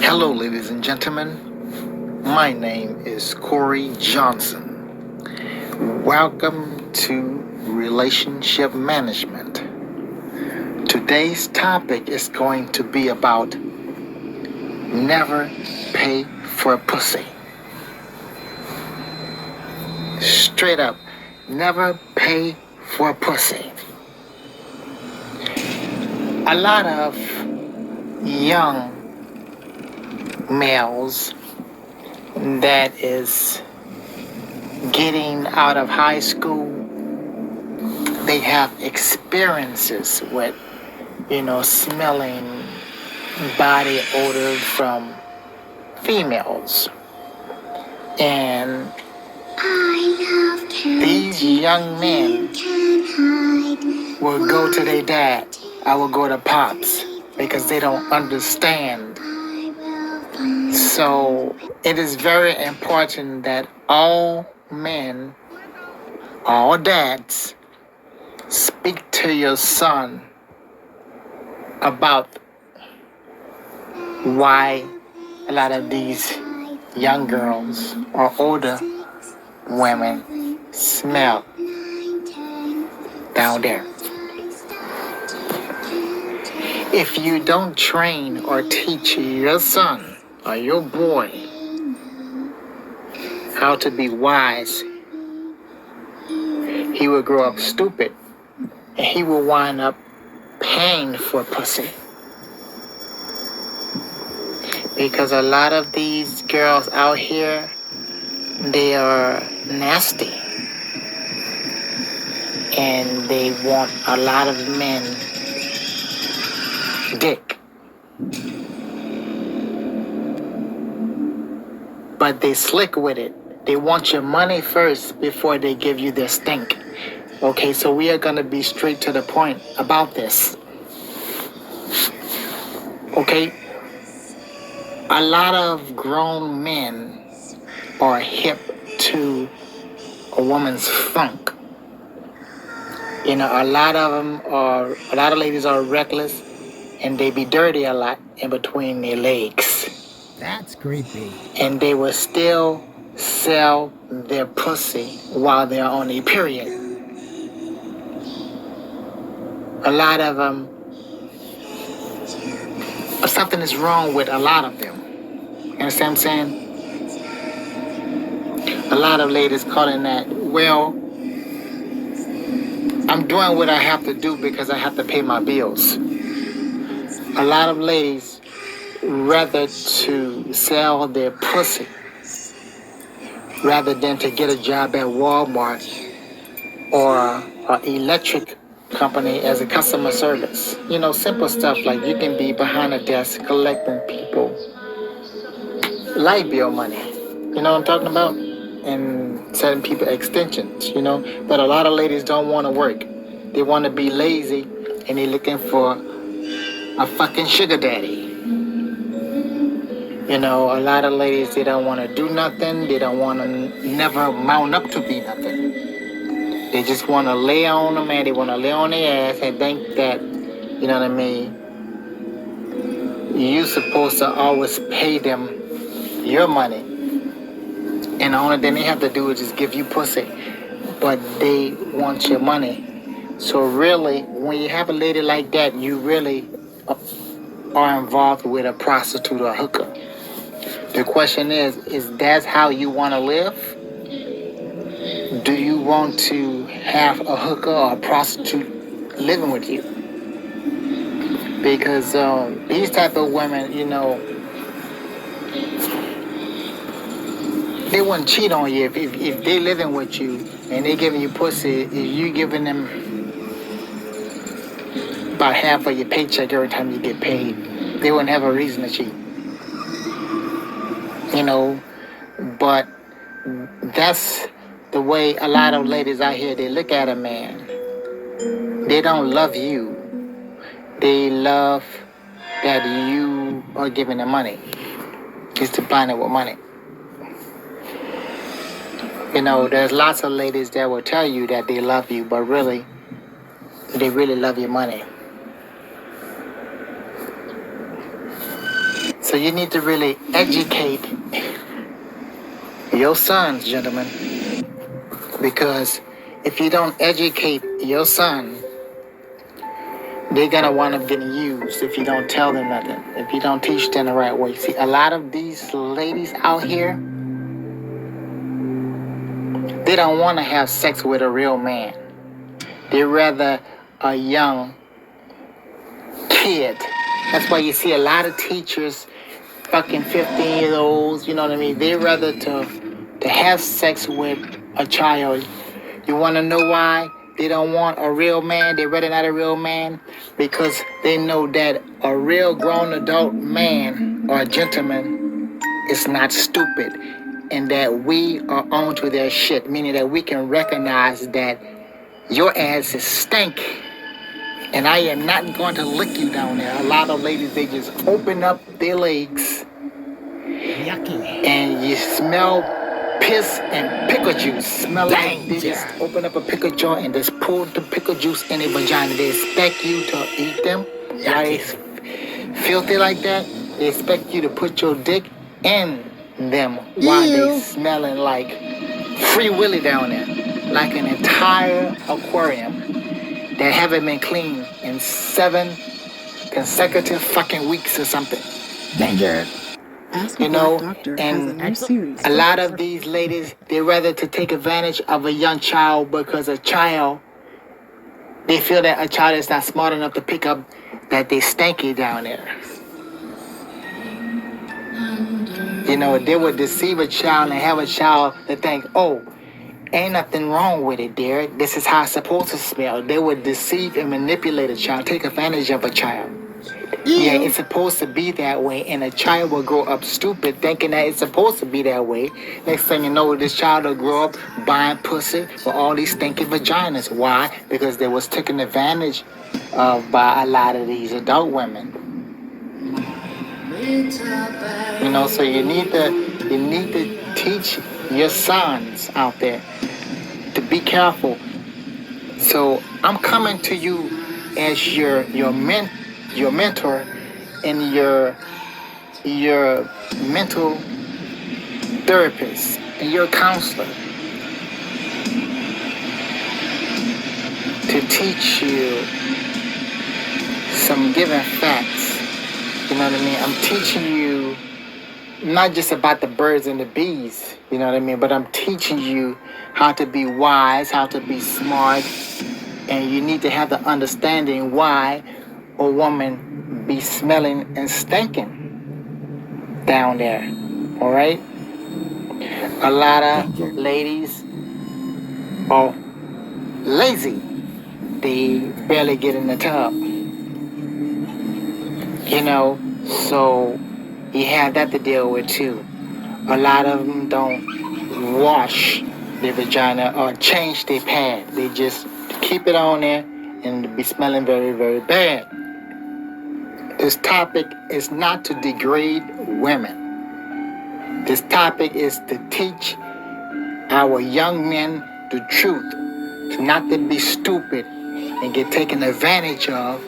Hello, ladies and gentlemen. My name is Corey Johnson. Welcome to Relationship Management. Today's topic is going to be about never pay for a pussy. Straight up, never pay for a pussy. A lot of young males that is getting out of high school, they have experiences with, smelling body odor from females. And these young men will go to their dad. I will go to pops because they don't understand. So it is very important that all men, all dads, speak to your son about why a lot of these young girls or older women smell down there. If you don't train or teach your son or your boy how to be wise, he will grow up stupid and he will wind up paying for pussy. Because a lot of these girls out here, they are nasty. And they want a lot of men dick. But they slick with it. They want your money first before they give you their stink. Okay, so we are going to be straight to the point about this. Okay? A lot of grown men are hip to a woman's funk. A lot of ladies are reckless and they be dirty a lot in between their legs. That's creepy. And they will still sell their pussy while they're on a period. A lot of them, something is wrong with a lot of them. You understand what I'm saying? A lot of ladies calling that, well, I'm doing what I have to do because I have to pay my bills. A lot of ladies rather to sell their pussy rather than to get a job at Walmart or an electric company as a customer service. Simple stuff like you can be behind a desk collecting people light bill money. You know what I'm talking about? And selling people extensions, But a lot of ladies don't want to work. They want to be lazy and they're looking for a fucking sugar daddy. A lot of ladies, they don't want to do nothing. They don't want to never mount up to be nothing. They just want to lay on a man. They want to lay on their ass and think that, you're supposed to always pay them your money. And the only thing they have to do is just give you pussy. But they want your money. So really, when you have a lady like that, you really are involved with a prostitute or a hooker. The question is that how you want to live? Do you want to have a hooker or a prostitute living with you? Because these type of women, they wouldn't cheat on you if they living with you and they giving you pussy. If you giving them about half of your paycheck every time you get paid, they wouldn't have a reason to cheat. But that's the way a lot of ladies out here, they look at a man. They don't love you. They love that you are giving them money. Just supplying it with money. There's lots of ladies that will tell you that they love you, but really, they really love your money. So you need to really educate your sons, gentlemen, because if you don't educate your son, they're gonna wind up getting used if you don't tell them nothing, if you don't teach them the right way. See, a lot of these ladies out here, they don't want to have sex with a real man. They rather a young kid. That's why you see a lot of teachers, fucking 15-year-olds, you know what I mean? They rather to have sex with a child. You want to know why they don't want a real man? They rather not a real man because they know that a real grown adult man or a gentleman is not stupid, and that we are onto their shit, meaning that we can recognize that your ass is stank, and I am not going to lick you down there. A lot of ladies, they just open up their legs, yucky, and you smell piss and pickle juice. Smell like they just open up a pickle jar and just pour the pickle juice in their vagina. They expect you to eat them. Why it's filthy like that? They expect you to put your dick in them while they smelling like Free Willy down there, like an entire aquarium that haven't been cleaned in 7 consecutive fucking weeks or something. Danger. You know, and a lot of these ladies, they rather to take advantage of a young child because a child, they feel that a child is not smart enough to pick up that they stanky down there. You know, they would deceive a child and have a child that think, oh, ain't nothing wrong with it, dear. This is how it's supposed to smell. They would deceive and manipulate a child, take advantage of a child. Yeah, it's supposed to be that way, and a child will grow up stupid thinking that it's supposed to be that way. Next thing you know, this child will grow up buying pussy for all these stinking vaginas. Why? Because they was taken advantage of by a lot of these adult women. You know, so you need to teach your sons out there to be careful. So I'm coming to you as your mentor and your mental therapist and your counselor to teach you some given facts. You know what I mean? I'm teaching you not just about the birds and the bees, you know what I mean? But I'm teaching you how to be wise, how to be smart, and you need to have the understanding why a woman be smelling and stinking down there, all right? A lot of ladies are lazy. They barely get in the tub, you know, so you have that to deal with too. A lot of them don't wash their vagina or change their pad. They just keep it on there and be smelling very, very bad. This topic is not to degrade women. This topic is to teach our young men the truth, to not to be stupid and get taken advantage of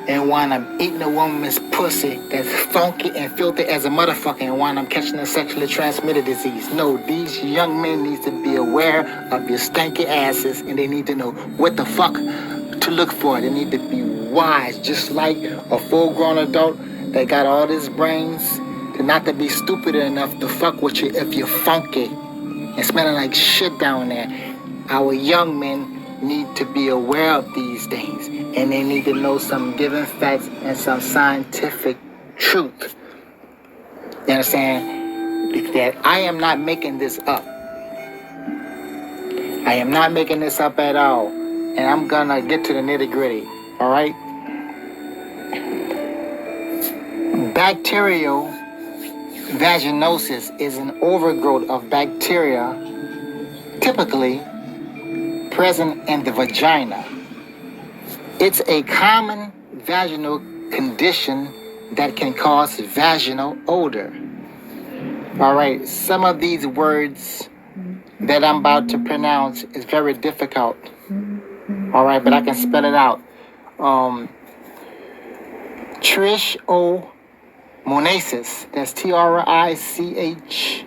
and wind up eating a woman's pussy that's funky and filthy as a motherfucker and wind up catching a sexually transmitted disease. No, these young men need to be aware of your stanky asses, and they need to know what the fuck to look for. They need to be wise, just like a full-grown adult that got all his brains, to not to be stupid enough to fuck with you if you're funky and smelling like shit down there. Our young men need to be aware of these things, and they need to know some given facts and some scientific truth. You understand? That I am not making this up. I am not making this up at all. And I'm gonna get to the nitty-gritty, all right? Bacterial vaginosis is an overgrowth of bacteria, typically present in the vagina. It's a common vaginal condition that can cause vaginal odor. All right, some of these words that I'm about to pronounce is very difficult. All right, but I can spell it out. Trish O monasis. That's trichomoniasis.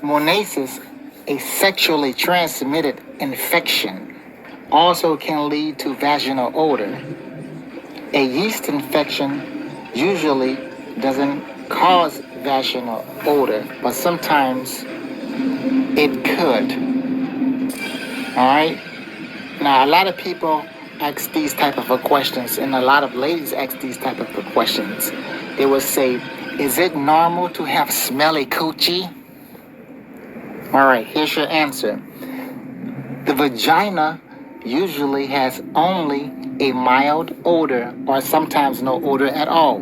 Trichomonasis, a sexually transmitted infection, also can lead to vaginal odor. A yeast infection usually doesn't cause vaginal odor, but sometimes it could. All right? Now, a lot of people ask these type of questions, and a lot of ladies ask these type of questions. They will say, is it normal to have smelly coochie? All right, here's your answer. The vagina usually has only a mild odor or sometimes no odor at all.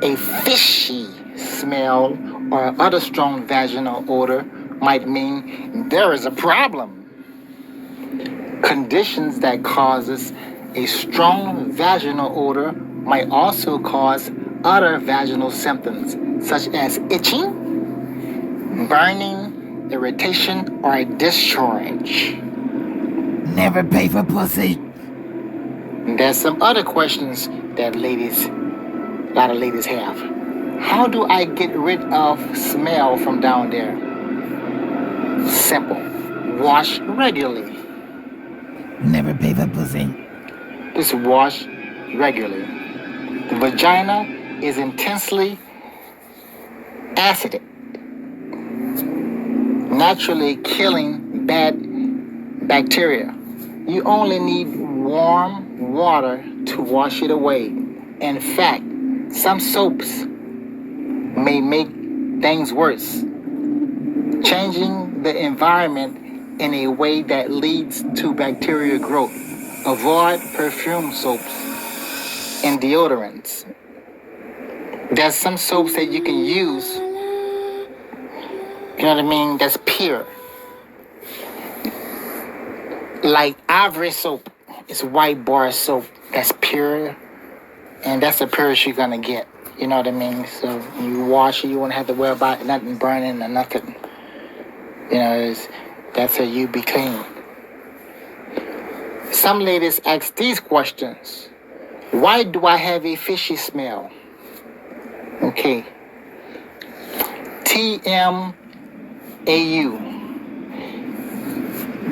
A fishy smell or other strong vaginal odor might mean there is a problem. Conditions that causes a strong vaginal odor might also cause other vaginal symptoms such as itching, burning, irritation, or a discharge. Never pay for pussy. There's some other questions that a lot of ladies have. How do I get rid of smell from down there? Simple. Wash regularly. Never pay for pussy. Just wash regularly. The vagina is intensely acidic, naturally killing bad bacteria. You only need warm water to wash it away. In fact, some soaps may make things worse, changing the environment in a way that leads to bacterial growth. Avoid perfume soaps and deodorants. There's some soaps that you can use, you know what I mean, that's pure. Like Ivory soap. It's white bar soap that's pure, and that's the purest you're gonna get. You know what I mean? So when you wash it, you won't have to worry about nothing burning or nothing. You know, that's how you be clean. Some ladies ask these questions. Why do I have a fishy smell? Okay. TMAU.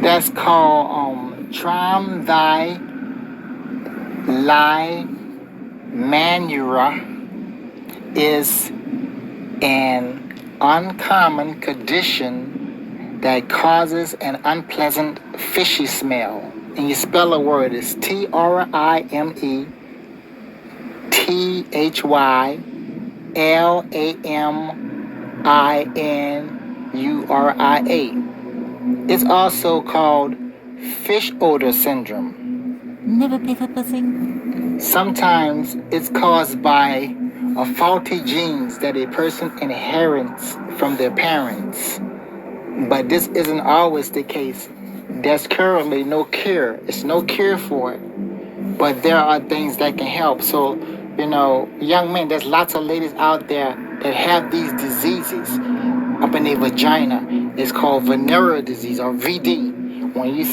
That's called trimethylamura is an uncommon condition that causes an unpleasant fishy smell. And you spell the word, it's TRIMETHYLAMINURIA. It's also called fish odor syndrome. Never pay for pussy. Sometimes it's caused by a faulty genes that a person inherits from their parents. But this isn't always the case. There's currently no cure. It's no cure for it. But there are things that can help. So, you know, young men, there's lots of ladies out there that have these diseases up in their vagina. It's called venereal disease or VD. When you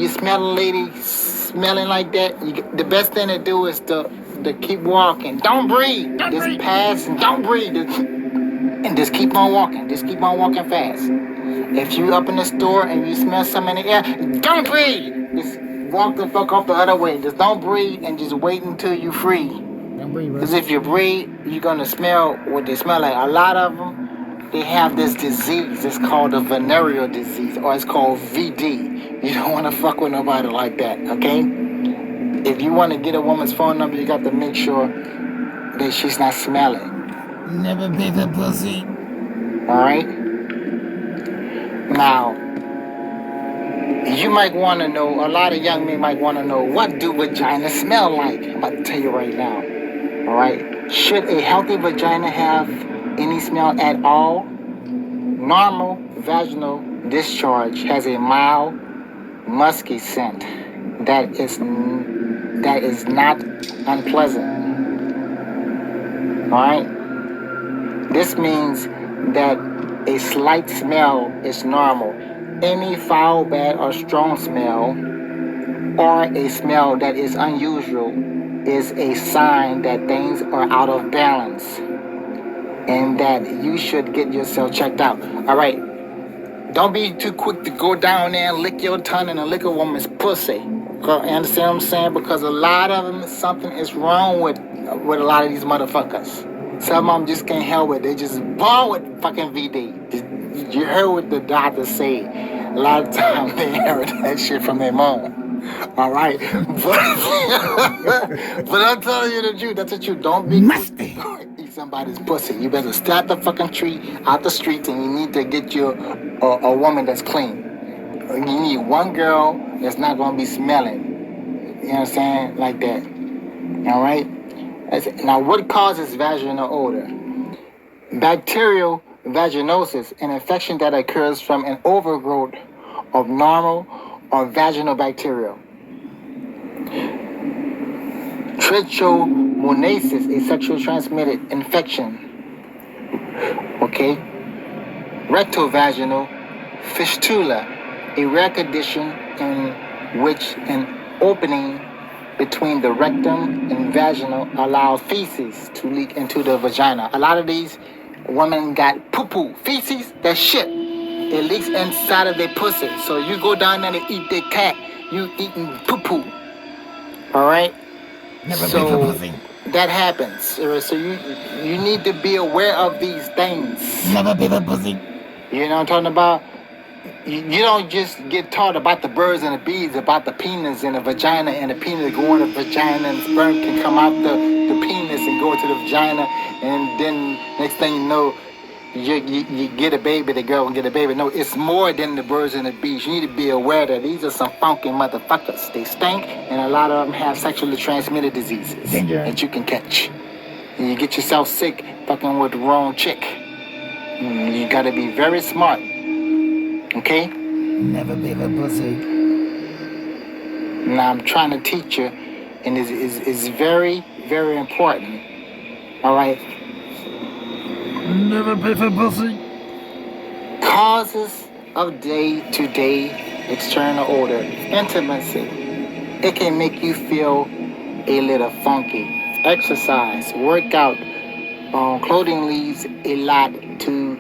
smell a lady smelling like that, the best thing to do is to keep walking. Don't breathe. Just pass and don't breathe. And just keep on walking. Just keep on walking fast. If you up in the store and you smell something in the air, don't breathe. Just walk the fuck off the other way. Just don't breathe and just wait until you free. Don't breathe, bro. Because if you breathe, you're going to smell what they smell like. A lot of them, they have this disease. It's called a venereal disease, or it's called VD. You don't want to fuck with nobody like that, okay? If you want to get a woman's phone number, you got to make sure that she's not smelling. Never pay for pussy. All right? Now, you might want to know, a lot of young men might want to know, what do vaginas smell like? I'm about to tell you right now. All right? Should a healthy vagina have any smell at all? Normal vaginal discharge has a mild, musky scent that is not unpleasant. All right? This means that a slight smell is normal. Any foul, bad, or strong smell or a smell that is unusual is a sign that things are out of balance and that you should get yourself checked out. All right. Don't be too quick to go down there and lick your tongue and lick a woman's pussy. You understand what I'm saying? Because a lot of them, something is wrong with a lot of these motherfuckers. Some of them just can't help it. They just born with fucking VD. You heard what the doctors say. A lot of times they inherit that shit from their mom. All right, but I'm telling you the truth. That's the truth. Don't be Musty. eat somebody's pussy. You better start the fucking tree out the streets, and you need to get you a woman that's clean. You need one girl that's not gonna be smelling. You know what I'm saying? Like that. All right. Now, what causes vaginal odor? Bacterial vaginosis, an infection that occurs from an overgrowth of normal or vaginal bacteria. Trichomonasis, a sexually transmitted infection. Okay. Rectovaginal fistula, a rare condition in which an opening between the rectum and vaginal allows feces to leak into the vagina. A lot of these women got poo-poo, feces, that shit. It leaks inside of their pussy. So you go down there to eat their cat, you eating poo-poo. All right? Never pay for pussy. That happens. So you need to be aware of these things. Never pay for pussy. You know what I'm talking about? You don't just get taught about the birds and the bees, about the penis and the vagina, and the penis go in the vagina, and the sperm can come out the penis and go to the vagina, and then next thing you know, you get a baby, the girl will get a baby. No, it's more than the birds and the bees. You need to be aware that these are some funky motherfuckers. They stink, and a lot of them have sexually transmitted diseases that you can catch. And you get yourself sick fucking with the wrong chick. You gotta be very smart. Okay? Never pay for pussy. Now I'm trying to teach you, and it's very, very important. All right? Never pay for pussy. Causes of day-to-day external odor. Intimacy. It can make you feel a little funky. Exercise, workout, clothing leaves a lot to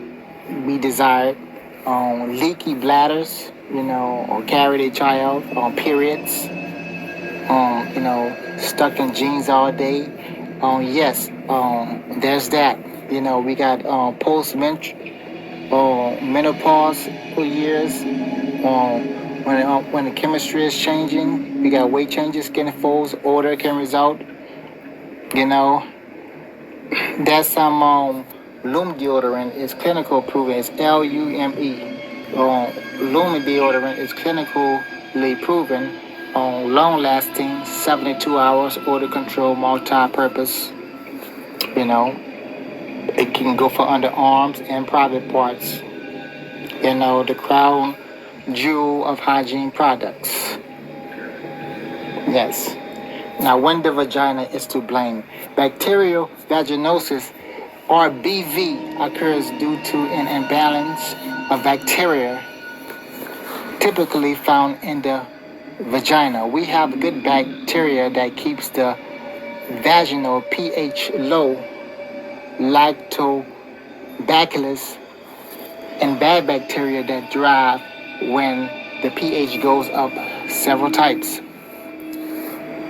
be desired. Leaky bladders, or carry their child, periods, stuck in jeans all day. Yes, there's that. We got menopause years. When the chemistry is changing, we got weight changes, skin folds, odor can result. There's some Lume deodorant is clinical proven. It's LUME. Lume deodorant is clinically proven, long-lasting, 72 hours, odor control, multi-purpose. It can go for underarms and private parts. The crown jewel of hygiene products. Yes. Now, when the vagina is to blame, bacterial vaginosis or BV occurs due to an imbalance of bacteria typically found in the vagina. We have good bacteria that keeps the vaginal pH low, lactobacillus, and bad bacteria that drive when the pH goes up, several types.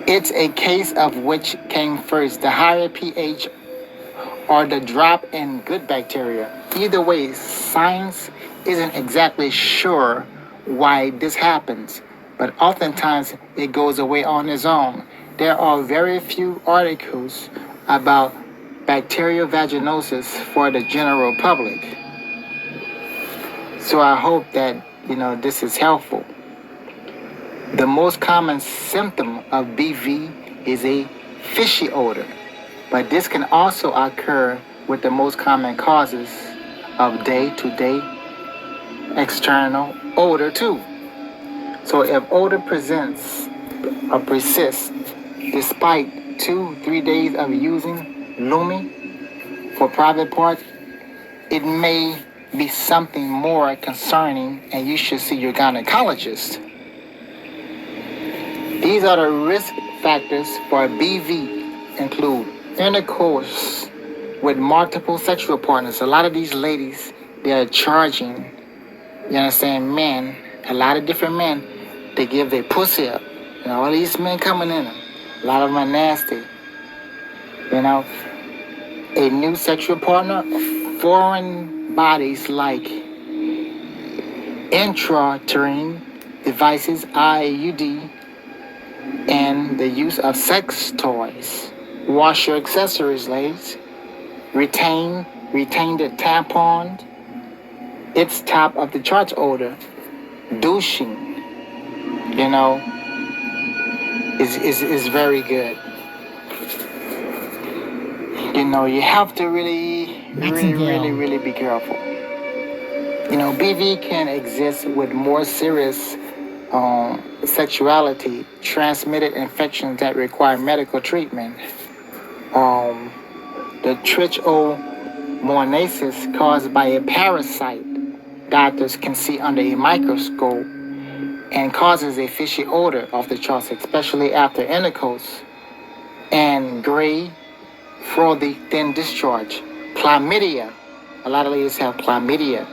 It's a case of which came first, the higher pH or the drop in good bacteria. Either way, science isn't exactly sure why this happens, but oftentimes it goes away on its own. There are very few articles about bacterial vaginosis for the general public. So I hope that, this is helpful. The most common symptom of BV is a fishy odor, but this can also occur with the most common causes of day-to-day external odor too. So if odor persists despite 2-3 days of using Lume for private parts, it may be something more concerning and you should see your gynecologist. These are the risk factors for BV include intercourse with multiple sexual partners. A lot of these ladies, they are charging, you understand, men, a lot of different men, they give their pussy up. You know, all these men coming in them. A lot of them are nasty. You know, a new sexual partner, foreign bodies like intrauterine devices, IUD, and the use of sex toys. Wash your accessories, ladies. Retain the tampon. It's top of the charts odor. Douching, you know, is very good. You know, you have to really be careful. You know, BV can exist with more serious sexuality transmitted infections that require medical treatment. The trichomonasis caused by a parasite doctors can see under a microscope and causes a fishy odor off the charts, especially after intercourse. And gray, frothy, thin discharge. Chlamydia, a lot of ladies have chlamydia.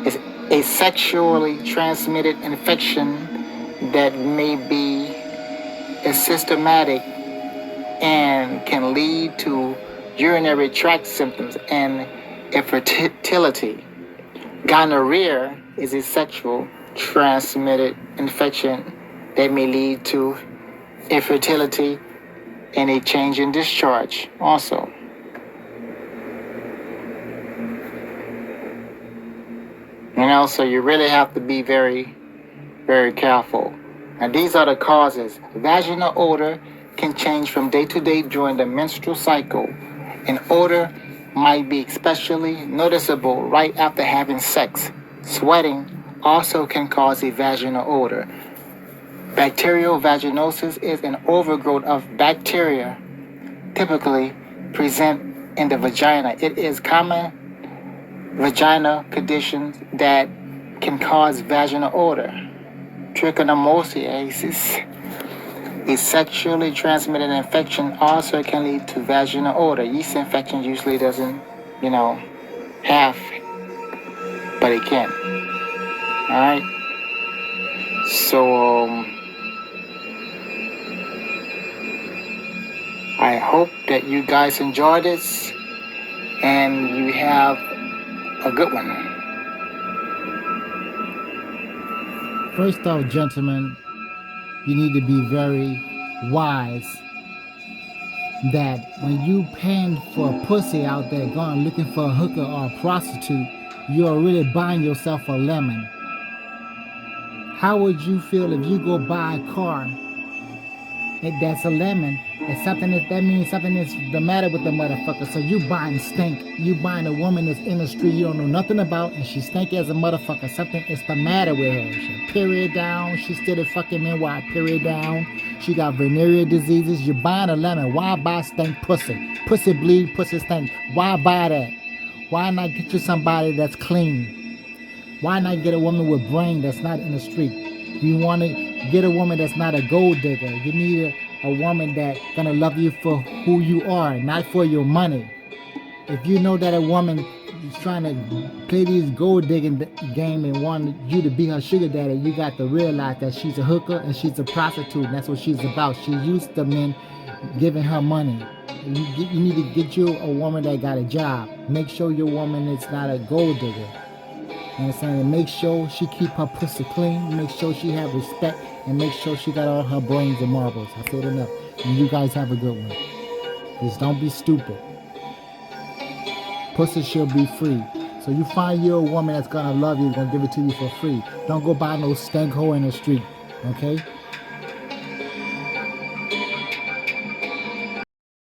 It's a sexually transmitted infection that may be systematic and can lead to urinary tract symptoms and infertility. Gonorrhea is a sexual transmitted infection that may lead to infertility and a change in discharge also. You know, so you really have to be very, very careful. And these are the causes. Vaginal odor can change from day to day during the menstrual cycle. An odor might be especially noticeable right after having sex. Sweating also can cause a vaginal odor. Bacterial vaginosis is an overgrowth of bacteria typically present in the vagina. It is common vagina conditions that can cause vaginal odor. Trichomoniasis, a sexually transmitted infection, also can lead to vaginal odor. Yeast infection usually doesn't, have, but it can. All right. So I hope that you guys enjoy this and you have a good one. First off, gentlemen, you need to be very wise that when you paying for a pussy out there, going looking for a hooker or a prostitute, you are really buying yourself a lemon. How would you feel if you go buy a car that's a lemon, that means something is the matter with the motherfucker? So you buying stink. You buying a woman that's in the street you don't know nothing about, and she stanky as a motherfucker. Something is the matter with her. She period down. She still a fucking meanwhile period down. She got venereal diseases. You're buying a lemon. Why buy stink pussy? Pussy bleed, pussy stink. Why buy that? Why not get you somebody that's clean? Why not get a woman with brain that's not in the street? You want to get a woman that's not a gold digger. You need a woman that's going to love you for who you are, not for your money. If you know that a woman is trying to play these gold digging game and want you to be her sugar daddy, you got to realize that she's a hooker and she's a prostitute, and that's what she's about. She's used to men giving her money. You need to get you a woman that got a job. Make sure your woman is not a gold digger. You understand? And make sure she keep her pussy clean. Make sure she have respect, and make sure she got all her brains and marbles. I said enough. And you guys have a good one. Just don't be stupid. Pussy should be free. So you find you a woman that's gonna love you, gonna give it to you for free. Don't go buy no stank hoe in the street. Okay?